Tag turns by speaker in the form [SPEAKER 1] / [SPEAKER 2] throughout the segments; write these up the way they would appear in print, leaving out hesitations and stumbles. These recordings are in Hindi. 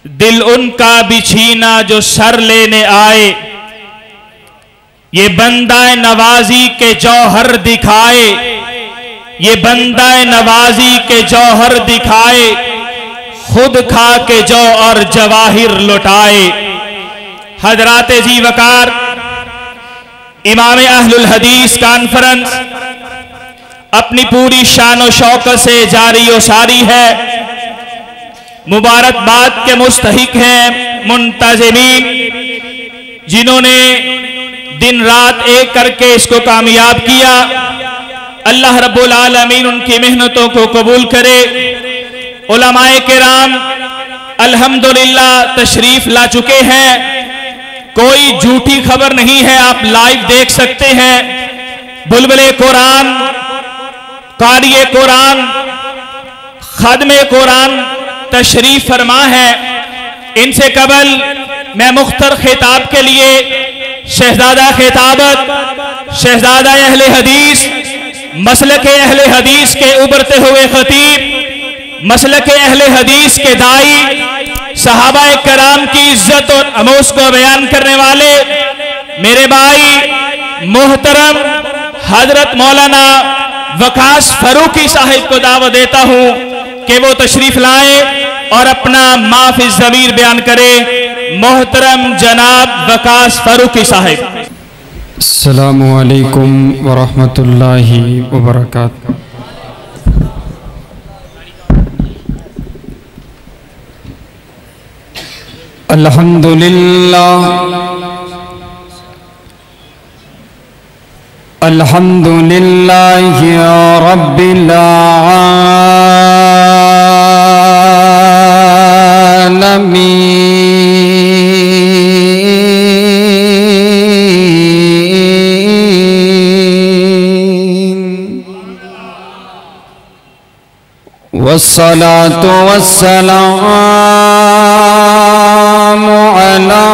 [SPEAKER 1] दिल उनका भी छीना जो सर लेने आए। ये बंदाए नवाजी के जौहर दिखाए, ये बंदाए नवाजी के जौहर दिखाए, खुद खा के जौ और जवाहिर लुटाए। हजराते जी वकार इमाम अहलुल हदीस कॉन्फ्रेंस अपनी पूरी शान और शौकत से जारी और सारी है। मुबारकबाद के मुस्तहिक हैं मुंतज़िमीन, जिन्होंने दिन रात एक करके इसको कामयाब किया। अल्लाह रब्बुल आलमीन उनकी मेहनतों को कबूल करे। उलमाए किराम अल्हम्दुलिल्लाह तशरीफ ला चुके हैं। कोई झूठी खबर नहीं है, आप लाइव देख सकते हैं। बुलबुले कुरान, कारिए कुरान, खादमे कुरान तशरीफ फरमा है। इनसे कबल मैं मुख्तर खिताब के लिए शहजादा खिताबत, शहजादा अहले हदीस, मसलके अहले हदीस के उभरते हुए खतीब, मसलके अहले हदीस के दाई, सहाबाए कराम की इज्जत और अमूस को बयान करने वाले मेरे भाई मोहतरम हजरत मौलाना वकास फारूकी साहिब को दावत देता हूं कि वो तशरीफ लाए और अपना माफी ज़मीर बयान करे। मोहतरम जनाब वकास फारूकी साहिब।
[SPEAKER 2] अस्सलामु अलैकुम वरहमतुल्लाहि वबरकातुहू। अल्हम्दुलिल्लाह अल्हम्दुलिल्लाहि रब्बिल आलमीन वस्सलातु वस्सलामु अला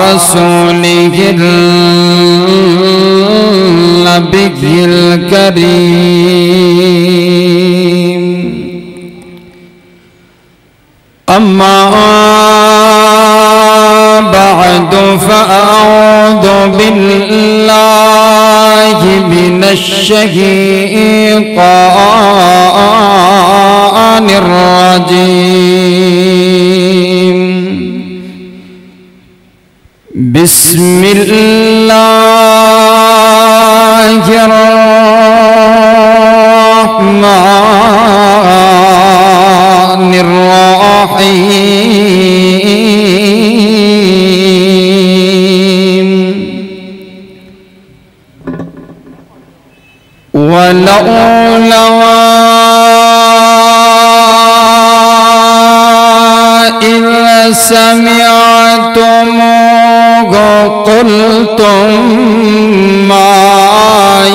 [SPEAKER 2] रसूलिहिल नबिय्यिल करीम। अम्मा बअदु फअऊज़ु बिल्लाहि मिनश शैतानिर रजीम। बिस्मिल्लाहिर रहमानिर रहीम। वलौला इज़ समिअतमुहु क़ुल्तुम मा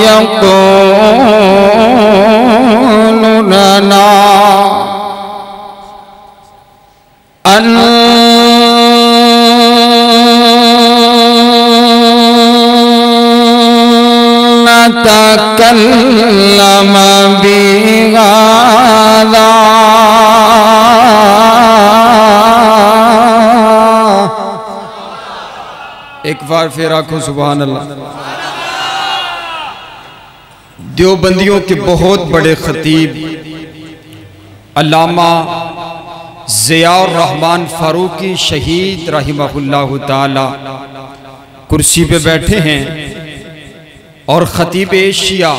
[SPEAKER 2] यक़ूलु लना अन नतकल्लम बिहाज़ा एक बार फिर आखो सुभान अल्लाह। देवबंदियों के बहुत बड़े खतीब अल्लामा ज़ियाउर रहमान फारूकी शहीद रहिमहुल्लाहु ताला कुर्सी पे बैठे हैं और खतीब एशिया,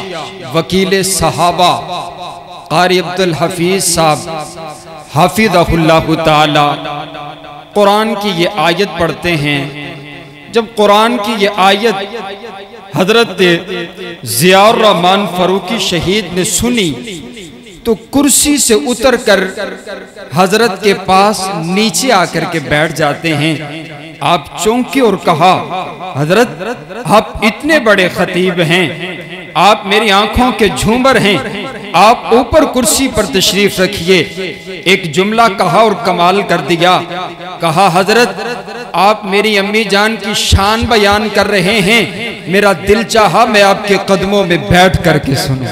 [SPEAKER 2] वकील सहाबा कारी अब्दुल हफीज साहब हाफिज़हुल्लाहु ताला कुरान की ये आयत पढ़ते हैं। जब कुरान की ये आयत हजरत ज़ियाउर रहमान फारूकी शहीद ने सुनी तो कुर्सी से उतरकर हजरत के पास नीचे आकर के बैठ जाते हैं। आप चौंके और कहा, हजरत आप इतने बड़े खतीब हैं, आप मेरी आंखों के झूमर हैं, आप ऊपर कुर्सी पर तशरीफ रखिए। एक जुमला कहा और कमाल कर दिया। कहा, हजरत आप मेरी अम्मी जान की शान बयान कर रहे हैं, मेरा दिल चाहा मैं आपके कदमों में बैठ करके सुनूं।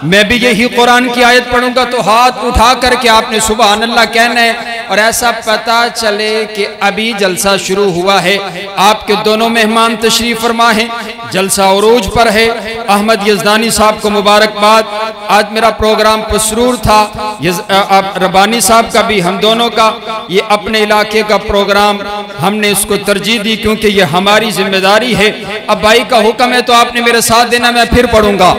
[SPEAKER 2] मैं भी यही कुरान की आयत पढ़ूंगा तो हाथ उठा करके आपने सुभान अल्लाह कहना है। और ऐसा पता चले कि अभी जलसा शुरू हुआ है, आपके दोनों मेहमान तशरीफ फरमा हैं, जलसा उरूज पर है। अहमद यज़दानी साहब को मुबारकबाद। आज मेरा प्रोग्राम पसरूर था, रब्बानी साहब का भी, हम दोनों का। ये अपने इलाके का प्रोग्राम हमने इसको तरजीह दी क्योंकि ये हमारी जिम्मेदारी है। अब भाई का हुक्म है तो आपने मेरे साथ देना, मैं फिर पढ़ूंगा।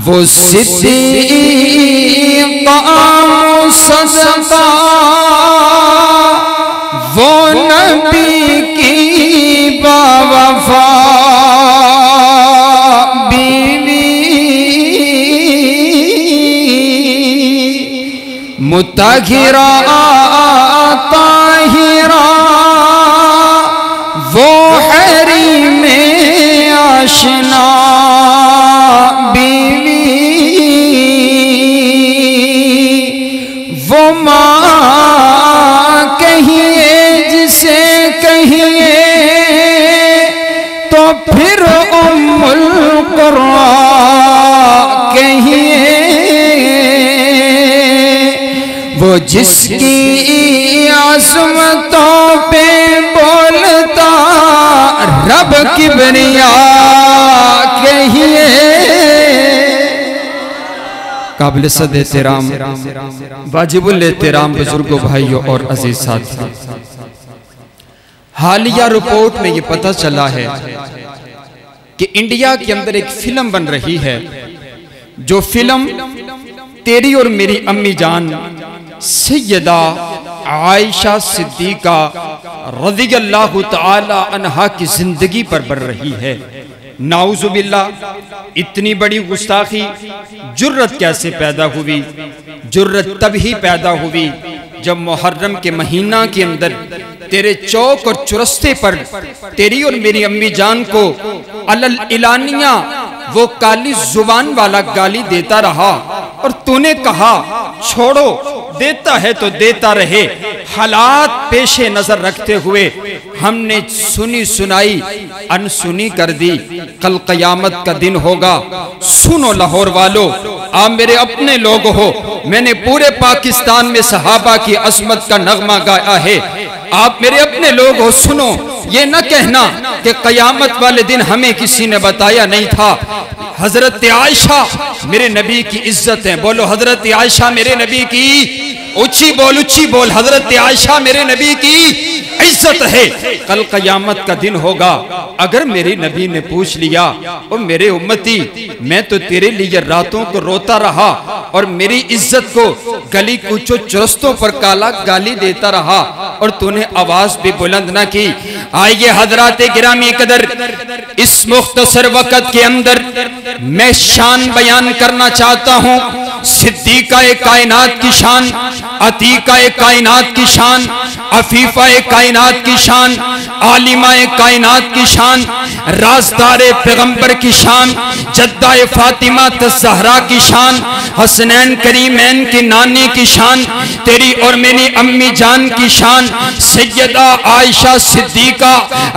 [SPEAKER 2] वो सिद्दीक़ मुसद्दक़ा, वो नबी की बावफा बीवी, मुतहिरा ताहिरा, वो हरी में आशना बीवी, वो माँ कहिए जिसे कहिए तो फिर उम्मुल कुर्रा कहिए, वो जिसकी आज़मतों पे बोलता रब किबरिया कहिए। काबिल सद एहतराम वाजिबुल एहतराम बुजुर्गों, भाइयों और अजीज साथियों, हालिया रिपोर्ट में ये पता चला है कि इंडिया के अंदर एक फिल्म बन रही है, जो फिल्म तेरी और मेरी अम्मी जान सैयदा आयशा सिद्दीका रज़ियल्लाहु तआला अन्हा की जिंदगी पर बन रही है। नाउज़ुबिल्लाह, इतनी बड़ी गुस्ताखी, जुर्रत कैसे पैदा हुई? जुर्रत तभी पैदा हुई जब मुहर्रम के महीना के अंदर तेरे चौक और चुरस्ते पर तेरी और मेरी अम्मी जान को अलल इलानिया वो काली जुबान वाला गाली देता रहा और तूने कहा छोड़ो, देता है तो देता रहे। हालात पेशे नजर रखते हुए हमने सुनी सुनाई अनसुनी कर दी। कल कयामत का दिन होगा। सुनो लाहौर वालों, आप मेरे अपने लोग हो। मैंने पूरे पाकिस्तान में सहाबा की अजमत का नगमा गाया है। आप मेरे अपने लोग हो, सुनो। ये न कहना कि कयामत वाले दिन हमें किसी ने बताया नहीं था। हजरत आयशा मेरे नबी की इज्जत है। बोलो हजरत आयशा मेरे नबी की, ऊंची बोल, ऊंची बोल। हजरत आयशा मेरे नबी की इज्जत है। कल कयामत का दिन होगा। अगर मेरे नबी ने पूछ लिया, ओ मेरे उम्मती, मैं तो तेरे लिए रातों को रोता रहा और मेरी इज्जत को गली कूचो चुरस्तों पर काला गाली देता रहा और तूने आवाज भी बुलंद न की। आइए हजराते गिरामी कदर, इस मुख्तसर वक्त के अंदर मैं शान बयान करना चाहता हूँ। सिद्दीका कायनात की शान, अतीका कायनात की शान, अफीफा कायनात की शान, आलिमा कायनात की शान, राजदार पैगंबर की शान, जद्दा फातिमा तज़हरा की शान, हसनैन करीमैन की नानी की शान, तेरी और मेरी अम्मी जान की शान, सैयदा आयशा सिद्दीका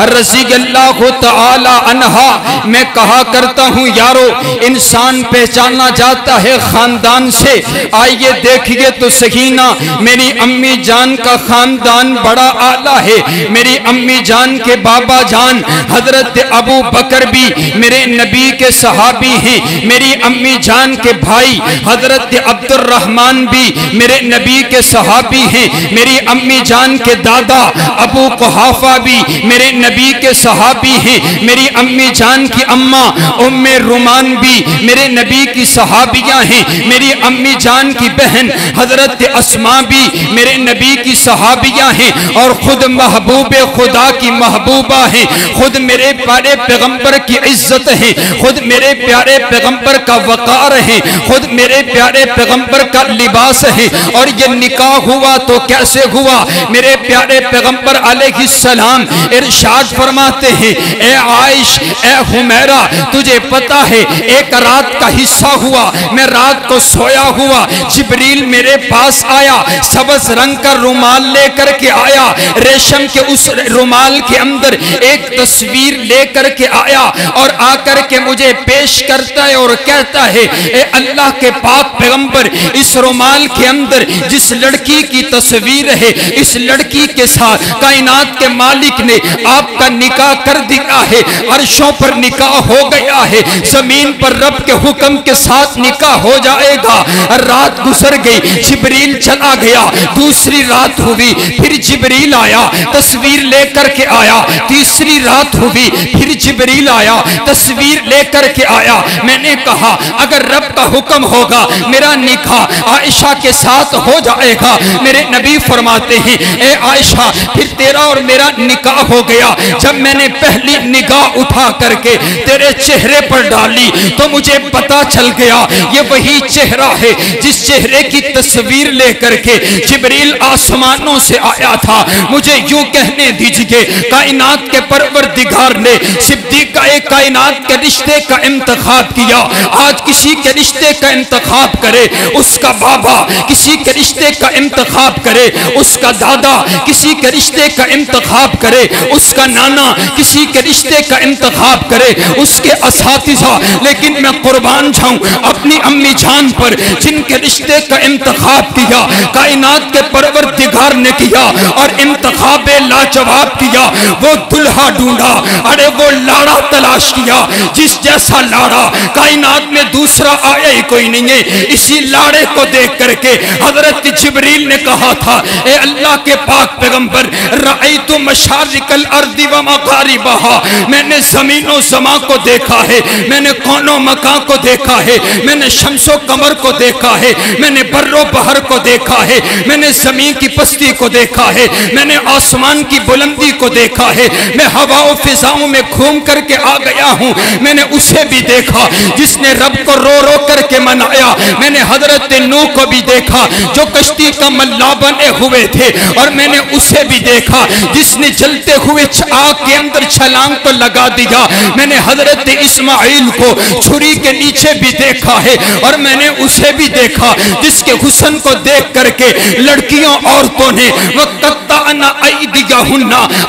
[SPEAKER 2] रज़ियल्लाहु तआला अन्हा। मैं कहा करता हूँ यारो, इंसान पहचाना जाता है खानदान खानदान से। आइए देखिए तो सही ना, मेरी अम्मी जान का खानदान बड़ा आला है। मेरी अम्मी जान के बाबा जान हजरत अबू बकर भी मेरे नबी के सहाबी हैं। मेरी अम्मी जान के भाई हजरत अब्दुर्रहमान भी मेरे नबी के सहाबी हैं। मेरी अम्मी जान के दादा अबू कुहाफा भी मेरे नबी के सहाबी हैं। मेरी अम्मी जान की अम्मा उम्मे रुमान भी मेरे नबी की सहाबियां हैं। मेरी अम्मी जान की बहन हजरत अस्मा भी मेरे नबी की सहाबियां हैं। और खुद महबूब खुदा की महबूबा है, खुद मेरे प्यारे पैगंबर की इज्जत है, खुद मेरे प्यारे पैगंबर का वकार है, खुद मेरे प्यारे पैगंबर का लिबास है। और ये निकाह हुआ तो कैसे हुआ? मेरे प्यारे पैगंबर अलैहिस्सलाम इरशाद फरमाते हैं, ए आइश, ए हुमैरा, तुझे पता है एक रात का हिस्सा हुआ, मैं रात को सोया हुआ, जिब्रील मेरे पास आया, सबज रंग का रुमाल लेकर के आया, रेशम के उस रुमाल के अंदर एक तस्वीर लेकर के आया और आकर के मुझे पेश करता है और कहता है, ए अल्लाह के पाक पैगंबर, इस रुमाल के अंदर जिस लड़की की तस्वीर है, इस लड़की के साथ कायनात के मालिक ने आपका निकाह कर दिया है। अर्शों पर निकाह हो गया है, जमीन पर रब के हुक्म के साथ निकाह हो जाएगा। रात गुजर गई, जिब्रील चला गया, दूसरी रात हुई, फिर जिब्रील आया, तस्वीर लेकर के आया, तीसरी रात हुई, फिर जिब्रील आया, तस्वीर लेकर के आया। मैंने कहा अगर रब का हुक्म होगा मेरा निकाह आयशा के साथ हो जाएगा। मेरे नबी फरमाते हैं, ए आयशा, फिर तेरा और मेरा निकाह हो गया। जब मैंने पहली निगाह उठा करके तेरे चेहरे पर डाली तो मुझे पता चल गया ये वही चेहरा है जिस चेहरे की तस्वीर लेकर के जिब्रील आसमानों से आया था। मुझे यूं कहने दीजिए, कायनात के परवरदिगार ने सिद्दीक़ कायनात के रिश्ते का इंतखाब किया। आज किसी के रिश्ते का इंतखाब करे उसका बाबा, किसी के रिश्ते का इंतखाब करे उसका दादा, किसी के रिश्ते का इंतखाब करे उसका नाना, किसी के रिश्ते का इंतखाब करे उसके असातिज़ा। लेकिन मैं कुर्बान जाऊं अपनी अम्मी जान पर जिनके रिश्ते का इंतखाब किया कायनात के परवरदिगार ने किया और इंतखाब लाजवाब किया। वो दुल्हा ढूंढा, अरे वो लाड़ा तलाश किया जिस जैसा लाड़ा कायनात में दूसरा आया ही कोई नहीं है। इसी लाड़े को देख करके हजरत जिब्रील ने कहा था, ए अल्लाह के पाक पैगंबर, रअयतु मशारिकल अर्दि व मगारिबहा, मैंने जमीनों समा को देखा है, मैंने कौनो मकां को देखा है, मैंने शम्सो कमर को देखा है, मैंने बर्रो बहर को देखा है, मैंने जमीन की पस्ती को देखा है, मैंने आसमान की बुलंदी को देखा है, मैं हवाओं फिजाओं में घूम करके आ गया हूँ। मैंने उसे भी देखा जिसने रब को रो रो करके मनाया। मैंने हजरत नूह को भी देखा जो कश्ती का मल्ला बने हुए थे, और मैंने उसे भी देखा जिसने जलते हुए आग के अंदर छलांग तो लगा दिया। मैंने हजरत इस्माइल को छुरी के नीचे भी देखा है, और मैंने उसे भी देखा जिसके हुस्न को देख करके लड़कियों औरतों ने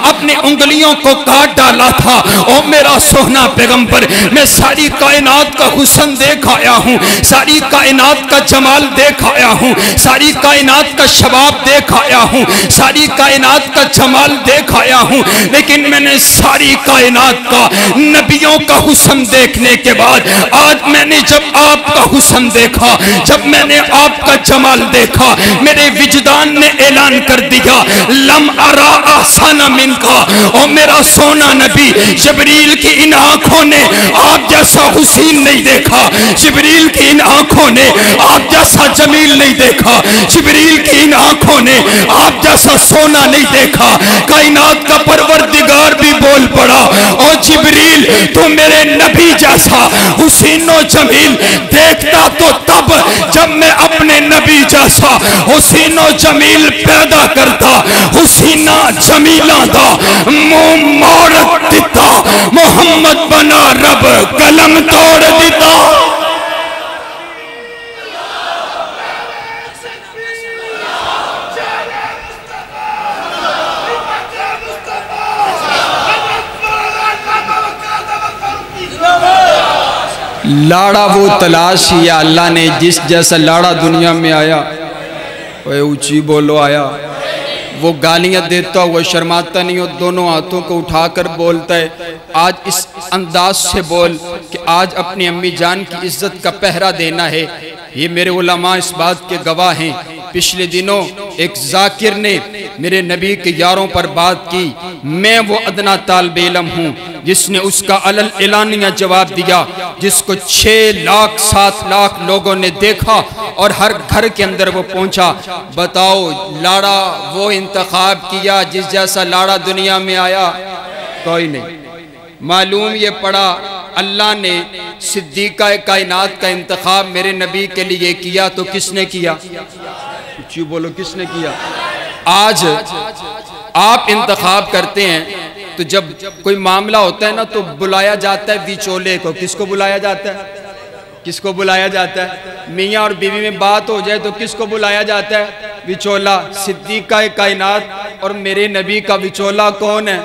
[SPEAKER 2] अपने उंगलियों को काट डाला था। ओ मेरा सोहना पैगंबर, मैं सारी कायनात का हुस्न देख आया हूँ, सारी कायनात का जमाल देख आया हूँ, सारी कायनात का शबाब देख आया हूँ, सारी कायनात का जमाल देख आया हूँ। लेकिन मैंने सारी कायनात का नबियों का हुस्न देखने के बाद आज मैंने जब आपका हुस्न देखा, जब मैंने आपका जमाल देखा, मेरे विजदान ने ऐलान कर दिया, लम अरा आसाना मिनका। और मेरा सोना नबी, जिब्रील की इन आंखों ने आप जैसा हुसैन नहीं देखा, जिब्रील की इन आंखों ने आप जैसा जमील नहीं देखा, जिब्रील की इन आंखों ने आप जैसा सोना नहीं देखा। कायनात का परवरदिगार भी बोल पड़ा, और जिब्रील तू मेरे नबी जैसा हुसैन और जमील देखता तो तब जब मैं अपने नबी जैसा हुसैन और जमील पैदा करता। हुसैना जमीला दा मुंह मोड़ दिता, मोहम्मद बना रब कलम तोड़ दिता। लाड़ा वो तलाश किया अल्लाह ने जिस जैसा लाड़ा दुनिया में आया, ओए ऊंची बोलो आया। वो गालियां देता हुआ शर्माता नहीं हो, दोनों हाथों को उठाकर बोलता है, आज इस अंदाज से बोल कि आज अपनी अम्मी जान की इज्जत का पहरा देना है। ये मेरे उलमा इस बात के गवाह हैं। पिछले दिनों एक जाकिर ने मेरे नबी के यारों पर बात की। मैं वो अदना तालिब इल्म हूँ जिसने उसका अलल एलानिया जवाब दिया, जिसको 6 लाख 7 लाख लोगों ने देखा और हर घर के अंदर वो पहुंचा। बताओ लाड़ा वो इंतखाब किया जिस जैसा लाड़ा दुनिया में आया? कोई नहीं। मालूम ये पड़ा अल्लाह ने सिद्दीक़ा कायनात का इंतखाब मेरे नबी के लिए किया तो किसने किया? कुछ बोलो, किसने किया? आज आप इंतखाब करते हैं तो जब कोई मामला होता है ना तो बुलाया जाता है विचोले को। किसको बुलाया जाता है? किसको बुलाया जाता है? मियाँ और बीवी में बात हो जाए तो किसको बुलाया जाता है? विचोला। सिद्दीक़ा कायनात और मेरे नबी का विचोला कौन है?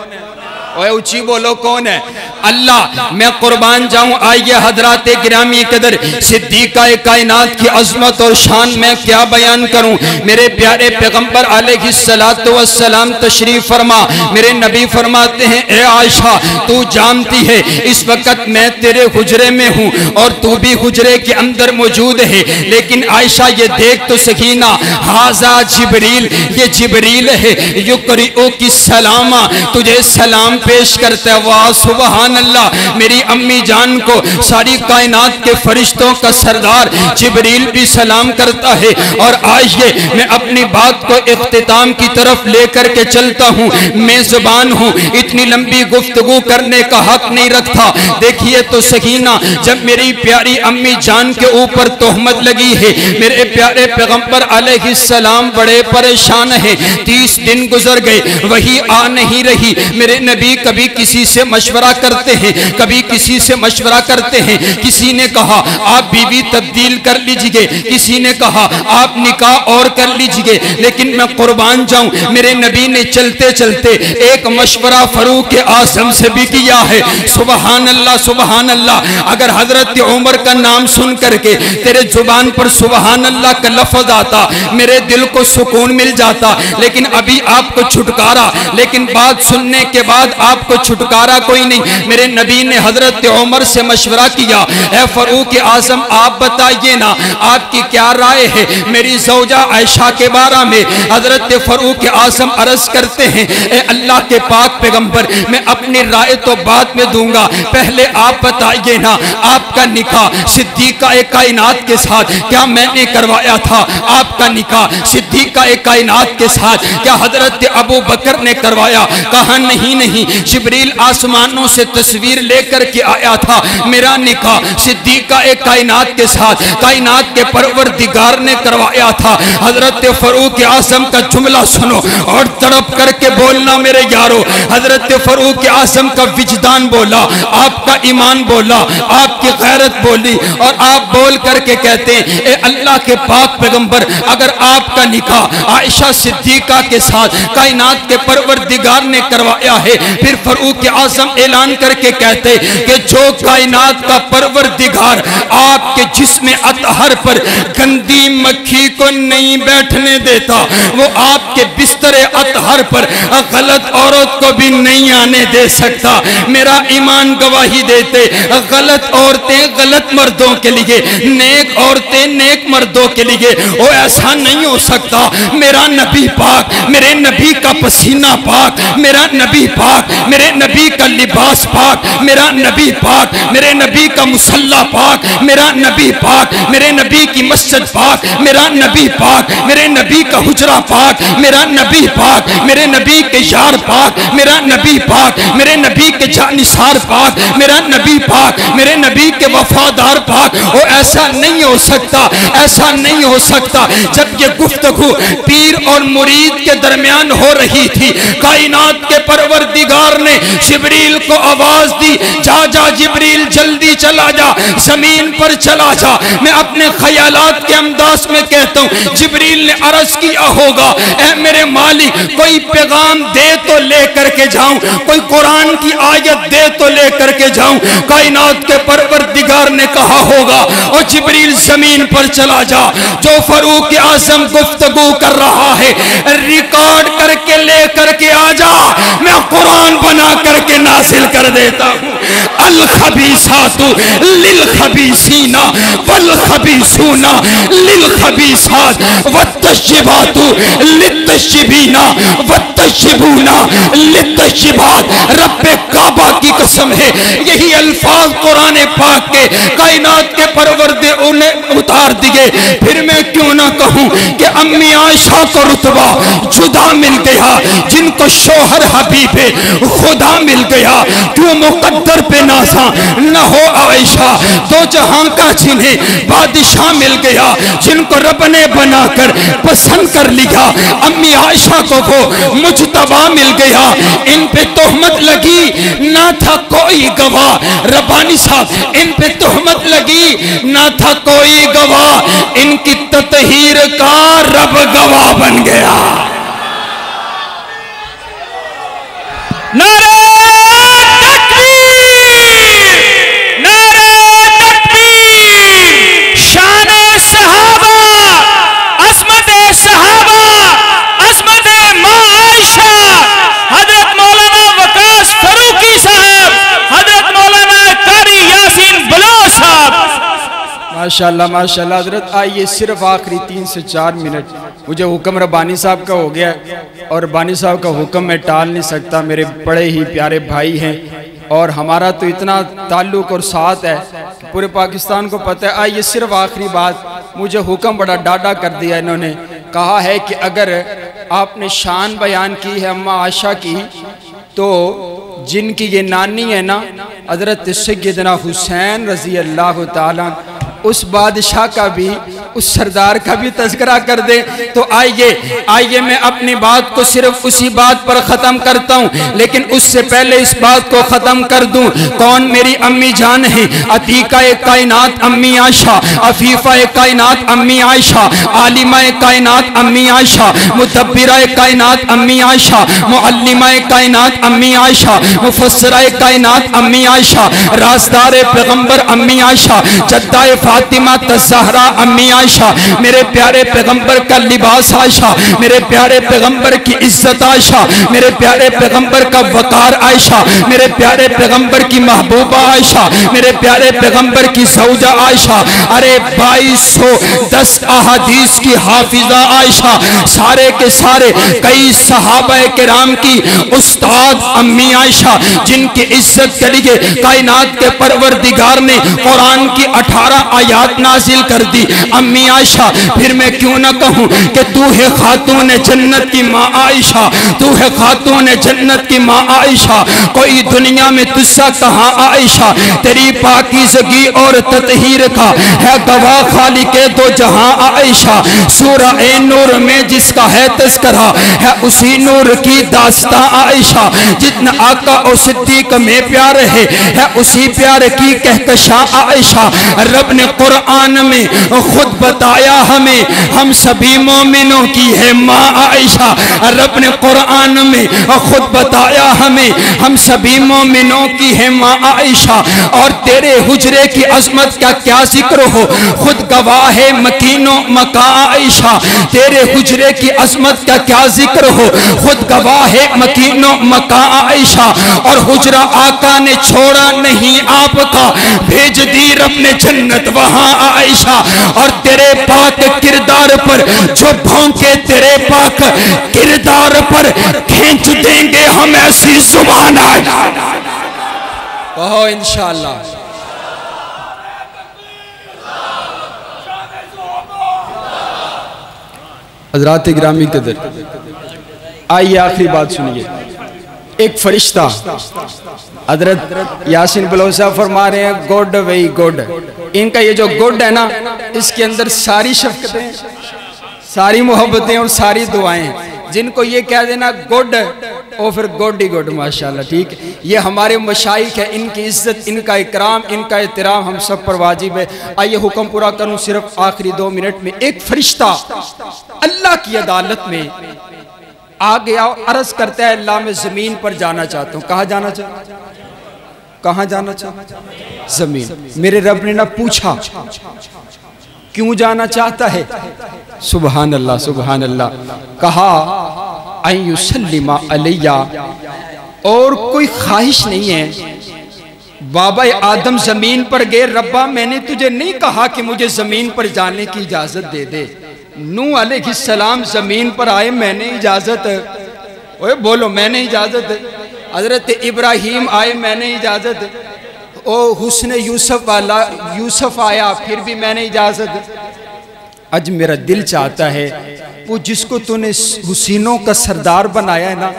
[SPEAKER 2] ओए ऊंची बोलो, कौन है? अल्लाह। मैं कुर्बान जाऊं। आइए हजरात गिरामी कदर, सिद्दीक़ा कायनात की अजमत और शान में क्या बयान करूं। मेरे प्यारे पैगंबर अलैहिस्सलातु वस्सलाम तशरीफ फरमा। मेरे नबी फरमाते हैं, ए आयशा तू जानती है इस वक्त मैं तेरे हुजरे में हूं और तू भी हुजरे के अंदर मौजूद है, लेकिन आयशा ये देख तो सही ना, हाजा जिब्रील, ये जिब्रील है, युकरिउ की सलामा, तुझे सलाम पेश करता है। वाह सुभान अल्लाह। मेरी अम्मी जान को सारी कायनात के फरिश्तों का सरदार जिब्रील भी सलाम करता है। और आइए मैं अपनी बात को इख्तिताम की तरफ लेकर के चलता हूँ। मैं ज़ुबान हूँ, इतनी लंबी गुफ्तगू करने का हक नहीं रखता। देखिए तो सही ना, जब मेरी प्यारी अम्मी जान के ऊपर तोहमत लगी है, मेरे प्यारे पैगंबर अलैहिस्सलाम बड़े परेशान हैं। 30 दिन गुजर गए, वही आ नहीं रही। मेरे नबी कभी किसी से मशवरा करते हैं, कभी किसी से मशवरा करते हैं। किसी ने कहा आप बीवी तब्दील कर लीजिए, किसी ने कहा आप निकाह और कर लीजिए, लेकिन मैं कुर्बान जाऊं, मेरे नबी ने चलते चलते एक मशवरा फरूक आज़म से भी किया है। सुबहान अल्लाह, सुबहान अल्लाह। अगर हजरत उमर का नाम सुन करके तेरे जुबान पर सुबहान अल्लाह का लफ्ज आता, मेरे दिल को सुकून मिल जाता। लेकिन अभी आपको छुटकारा, लेकिन बात सुनने के बाद आपको छुटकारा कोई नहीं। मेरे नबी ने हजरत उमर से मशवरा किया, ए फरूक आज़म आप बताइए ना आपकी क्या राय है मेरी ज़ौजा आयशा के बारे में। हजरत फरूक आज़म अर्ज करते हैं, ए अल्लाह के पाक पैगंबर, मैं अपनी राय तो बाद में दूंगा, पहले आप बताइए ना आपका निकाह सिद्दीक़ा कायनात के साथ क्या मैंने करवाया था? आपका निकाह सिद्दीक़ा कायनात के साथ क्या हजरत अबू बकर ने करवाया? कहा नहीं नहीं, जिब्रील आसमानों से तस्वीर लेकर के आया था। मेरा निकाह सिद्दीक़ा कायनात के साथ कायनात के परवरदिगार ने करवाया था। हजरत फरूक आज़म का जुमला सुनो और तड़प करके बोलना मेरे यारो। हजरत फरूक आज़म का विजदान बोला, आपका ईमान बोला, आपकी गैरत बोली और आप बोल करके कहते हैं, ए अल्लाह के पाक पैगंबर, अगर आपका निकाह आयशा सिद्दीक़ा के साथ कायनात के परवरदिगार ने करवाया है, फिर फरूक आज़म ऐलान करके कहते कि जो कायनात का परवरदिगार आपके जिस्म अतहर पर गंदी मक्खी को नहीं बैठने देता, वो आपके बिस्तर अतहर पर गलत औरत को भी नहीं आने दे सकता। मेरा ईमान गवाही देते, गलत औरतें गलत मर्दों के लिए, नेक औरतें नेक मर्दों के लिए, वो ऐसा नहीं हो सकता। मेरा नबी पाक, मेरे नबी का पसीना पाक, मेरा नबी पाक, मेरे नबी का लिबास पाक, मेरा नबी पाक, मेरे नबी का मुसल्ला पाक, मेरा नबी पाक, मेरे नबी की मस्जिद पाक, मेरा नबी पाक, मेरे नबी का हुजरा पाक, मेरा नबी पाक, मेरे नबी के यार पाक, मेरा नबी पाक, मेरे नबी के जानिसार पाक, मेरा नबी पाक, मेरे नबी के वफादार पाक। वो ऐसा नहीं हो सकता, ऐसा नहीं हो सकता। जब ये गुफ्तगू पीर और मुरीद के दरमियान हो रही थी, कायनात के परवरदिगार ने जिब्रील को आवाज दी, जा जा जिब्रील जल्दी चला जा, जमीन पर चला जा। मैं अपने ख्यालात के अंदाज में कहता हूँ, जिब्रील ने अर्ज किया होगा, ऐ मेरे मालिक कोई पैगाम दे तो ले करके जाऊं, कोई कुरान की आयत दे तो ले करके जाऊं। कायनात के परवरदिगार ने कहा होगा, और जिब्रील जमीन पर चला जा, जो फारूक आजम गुफ्तगू कर रहा है रिकॉर्ड करके ले करके आ जा, मैं कुरान बना करके नासिल कर देता हूँ। अल खबीसातु लिल खबीसीना वल खबीसूना लिल खबीसात वत्तशिबातु लित्तशिबीना वत्तशिबूना लित्तशिबात। रब्बे काबा की कसम है, यही अल्फाज कुरान पाक के कायनात के परवरदिगार उन्हें उतार दिए। फिर मैं क्यों ना कहूं कि अम्मी आयशा को रुतबा जुदा मिल गया, जिनको शोहर हबीब खुदा मिल गया। क्यों मुकद्दर पे नाज़ा न हो आयशा, दो जहां का जिन्हें बादशाह मिल गया, जिनको रब ने बनाकर पसंद कर लिया। अम्मी आयशा को वो मुजतबा मिल गया। इन पे तोहमत लगी ना था कोई गवाह, रब्बानी साहब इन पे तोहमत लगी ना था कोई गवाह, इनकी ततहीर का रब गवाह बन गया।
[SPEAKER 1] नारे
[SPEAKER 2] माशाल्लाह माशाल्लाह। हजरत आइए, सिर्फ आखिरी 3 से 4 मिनट, मुझे हुक्म रब्बानी साहब का हो गया और रब्बानी साहब का हुक्म मैं टाल नहीं सकता। मेरे बड़े ही प्यारे भाई हैं और हमारा तो इतना ताल्लुक़ और साथ है, पूरे पाकिस्तान को पता है। आइए, सिर्फ आखिरी बात, मुझे हुक्म बड़ा डाढ़ा कर दिया। इन्होंने कहा है कि अगर आपने शान बयान की है अम्मा आयशा की, तो जिनकी ये नानी है ना हजरत सैयदना हुसैन रजी अल्लाह ताला, उस बादशाह का भी, उस सरदार का भी तज़किरा कर दे। तो आइए मैं अपनी बात को सिर्फ उसी बात पर ख़त्म करता हूँ, लेकिन उससे पहले इस बात को ख़त्म कर दूँ। कौन मेरी अम्मी जान है? अतीका कायनात अम्मी आयशा, अफीफ़ा कायनात अम्मी आयशा, आलिमा कायनात अम्मी आयशा, मुदब्बिरा कायनात अम्मी आयशा, मुअल्लिमा कायनात अम्मी आयशा, मुफस्सिरा कायनात अम्मी आयशा, राज़दार पैगम्बर अम्मी आयशा, जद्दाए फातिमा तज़हरा अम्मी आयशा, मेरे प्यारे पैगंबर का लिबास आयशा, मेरे प्यारे पैगंबर की इज्जत आयशा, मेरे प्यारे पैगंबर का वकार आयशा, मेरे प्यारे पैगंबर की महबूबा आयशा, मेरे प्यारे पैगंबर की सौजा आयशा। अरे 2210 अहादीस की हाफिजा आयशा, सारे के सारे कई सहाबा किराम की उस्ताद अम्मी आयशा, जिनकी इज्जत के लिए कायनात के परवरदिगार ने कुरान की 18 आयात नाजिल कर दी। अम्मी आयशा, फिर मैं क्यों ना कहूं कि तू है खातून जन्नत की माँ आयशा, तू है खातून जन्नत की माँ आयशा। कोई दुनिया में तुझसा कहाँ आयशा, तेरी पाकीज़गी और ततहीर का है गवाह खालिके दो जहां आयशा। सूरह ए नूर में जिसका है तज़किरा है उसी नूर की दास्तां आयशा। जितना आका और सिद्दीक में प्यार है उसी प्यार की कहकशा आयशा। रब ने कुरान में खुद बताया हमें, हम सभी मोमिनों की है माँ आयशा। रब ने कुरान में खुद बताया हमें, हम सभी मोमिनों की है माँ आयशा। और तेरे हुजरे की अजमत का क्या जिक्र हो, खुद गवाह है मकीनो मका आयशा। तेरे हुजरे की अजमत का क्या जिक्र हो, खुद गवाह है मकीनो मका आयशा। और हुजरा आका ने छोड़ा नहीं आपका, भेज दी रब ने जन्नत वहां आयशा। और तेरे पाक किरदार पर जो भौंके, तेरे पाक किरदार पर खींच देंगे हम ऐसी जुबान आयशा। कहो इंशाअल्लाह। हज़रात गिरामी कदर, आइए आखिरी बात सुनिए। एक फरिश्ता हजरत यासीन बलोच साहब फरमा रहे हैं, गुड वेरी गुड। इनका ये जो गुड है ना, इसके अंदर सारी शफ़क़तें, सारी मोहब्बतें और सारी दुआएं हैं। जिनको ये कह देना गुड, और फिर गोडी गोड माशाल्लाह। ठीक है, ये हमारे मशाइख है, इनकी इज्जत, इनका इकराम, इनका एहतराम हम सब पर वाजिब है। आइए हुक्म पूरा करूं सिर्फ आखिरी 2 मिनट में। एक फरिश्ता अल्लाह की अदालत में आ गया और अर्ज करता है, अल्लाह मैं जमीन पर जाना चाहता हूँ। कहाँ जाना चाहता, कहाँ जाना चाहता? जमीन। मेरे रब ने ना पूछा क्यों जाना चाहता है, सुबहान अल्लाह सुबहान अल्लाह। कहा अय्युसल्लिमा अलैया, और कोई ख्वाहिश नहीं है। बाबा आदम जमीन पर गए, रब्बा मैंने तुझे नहीं कहा कि मुझे जमीन पर जाने की इजाजत दे दे। नूह अलैहिस्सलाम जमीन पर आए, मैंने इजाजत, ओए बोलो मैंने इजाजत। हजरत इब्राहीम आए, मैंने इजाजत। ओ हुस्न यूसुफ वाला यूसुफ आया, फिर भी मैंने इजाजत। आज मेरा दिल चाहता है वो जिसको तूने हुसैनों का सरदार बनाया है ना,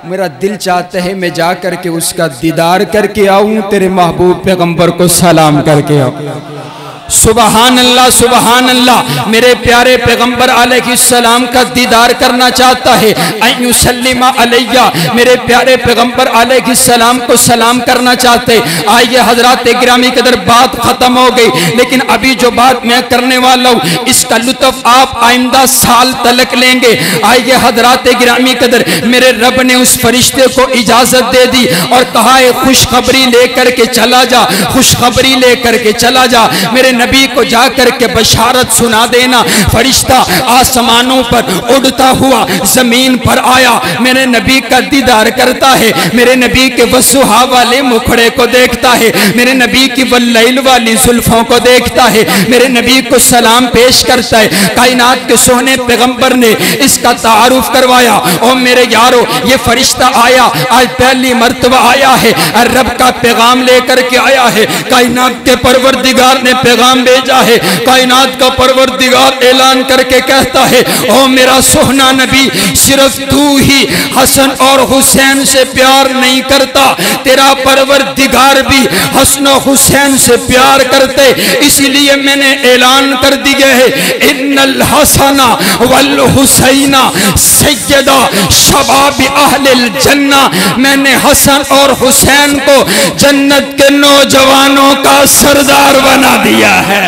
[SPEAKER 2] मेरा दिल चाहता है मैं जा करके उसका दीदार करके आऊं, तेरे महबूब पैगंबर को सलाम करके आऊं। सुबहान अल्लाह सुबहान अल्लाह। मेरे प्यारे पैगंबर अलैहिस्सलाम का दीदार करना चाहता है। अय्युसल्लिमा अलैया, मेरे प्यारे पैगंबर अलैहिस्सलाम को सलाम करना चाहते। आइए हजरात गिरामी कदर, बात खत्म हो गई, लेकिन अभी जो बात मैं करने वाला हूँ इसका लुत्फ आप आइंदा साल तलक लेंगे। आइए हजरात गिरामी कदर, मेरे रब ने उस फरिश्ते को इजाजत दे दी और कहा है खुशखबरी लेकर के चला जा, खुशखबरी लेकर के चला जा, मेरे नबी को जाकर के बशारत सुना देना। फरिश्ता आसमानों पर उड़ता हुआ जमीन पर आया, मेरे नबी का दीदार करता है, मेरे नबी के वसुहा वाले मुखड़े को देखता है, मेरे नबी की वल्लैल वाली जुल्फों को देखता है, मेरे नबी को सलाम पेश करता है। कायनात के सोने पैगंबर ने इसका तारुफ करवाया। और मेरे यारो, ये फरिश्ता आया, आज पहली मर्तबा आया है, रब का पैगाम लेकर के आया है। कायनात के परवरदिगार ने पैगाम भेजा है। कायनात का परवरदिगार ऐलान करके कहता है, ओ मेरा सोहना नबी, सिर्फ तू ही हसन और हुसैन से प्यार नहीं करता, तेरा परवरदिगार भी हसन और हुसैन से प्यार करते, इसीलिए मैंने ऐलान कर दिया है, इन्नल हसना वल हुसैना सैयदा शबाब अहलिल जन्ना। मैंने हसन और हुसैन को जन्नत के नौजवानों का सरदार बना दिया है।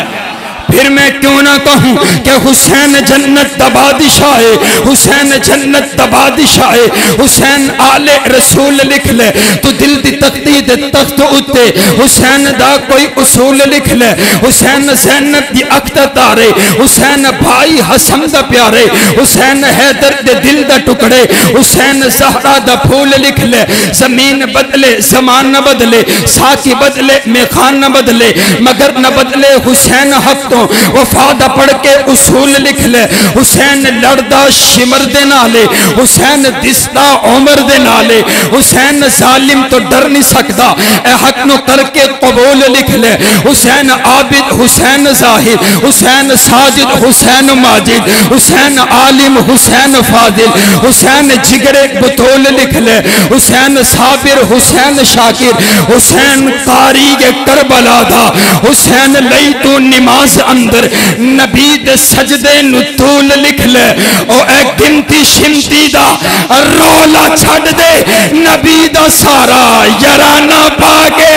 [SPEAKER 2] फिर मैं क्यों ना कहूं कि हुसैन जन्नत दा बादशाह है, हुसैन जन्नत दा बादशाह है। हुसैन आले रसूल लिख ले, तू दिल दी तख्ती दे तख्त उत्ते हुसैन दा कोई उसूल लिख ले। हुसैन ज़ैनब दी अख दा तारे, हुसैन भाई हसन दा प्यारे, हुसैन हैदर दे दिल दा टुकड़े, हुसैन ज़हरा दा फूल लिख ले। जमीन बदले जमान न बदले, साकी बदले मेखान न बदले, मगर न बदले हुसैन हक तो वफादा पढ़ के उसूल लिख ले। हुसैन लड़दा शिमर दे नाले, हुसैन दिसदा उमर दे नाले, हुसैन जालिम तो डर नहीं सकता, ए हक नो करके कबूल लिख ले। हुसैन आबिद हुसैन जाहिद, हुसैन साजिद हुसैन माजिद, हुसैन आलिम हुसैन फादिल, हुसैन जिगरे बतौल लिख ले। हुसैन साबिर हुसैन शाकिर, हुसैन कारी के करबला दा, हुसैन लई तू निमाज अंदर नबी दे सजदे नु तूल लिख ले। ओ ए गिनती शिमती दा रौला छड़ दे, नबी दा सारा याराना पाके।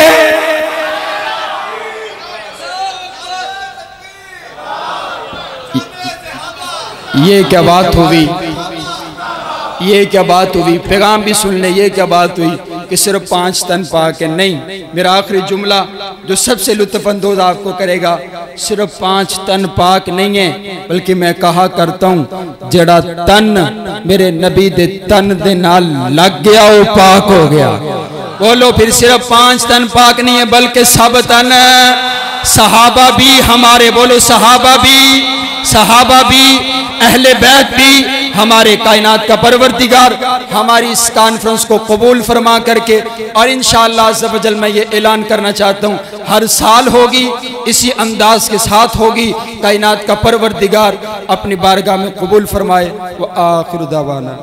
[SPEAKER 2] ये क्या बात हुई, ये क्या बात हुई, पैगाम भी सुन ले। ये क्या बात हुई कि सिर्फ 5 तन पाक है? नहीं, मेरा आखिरी जुमला जो सबसे लुत्फअंदोज आपको करेगा, सिर्फ 5 तन पाक नहीं है, बल्कि मैं कहा करता हूँ जड़ा तन मेरे नबी दे तन दे नाल लग गया वो पाक हो गया। बोलो फिर, सिर्फ 5 तन पाक नहीं है, बल्कि सब तन। सहाबा भी हमारे, बोलो सहाबा भी, अहले बैत भी, हमारे कायनात का परवरदिगार हमारी इस कॉन्फ्रेंस को कबूल फरमा करके, और इंशाअल्लाह अज़्ज़ व जल मैं ये ऐलान करना चाहता हूँ, हर साल होगी, इसी अंदाज के साथ होगी। कायनात का परवरदिगार अपनी बारगाह में कबूल फरमाए। व आखिर दावाना।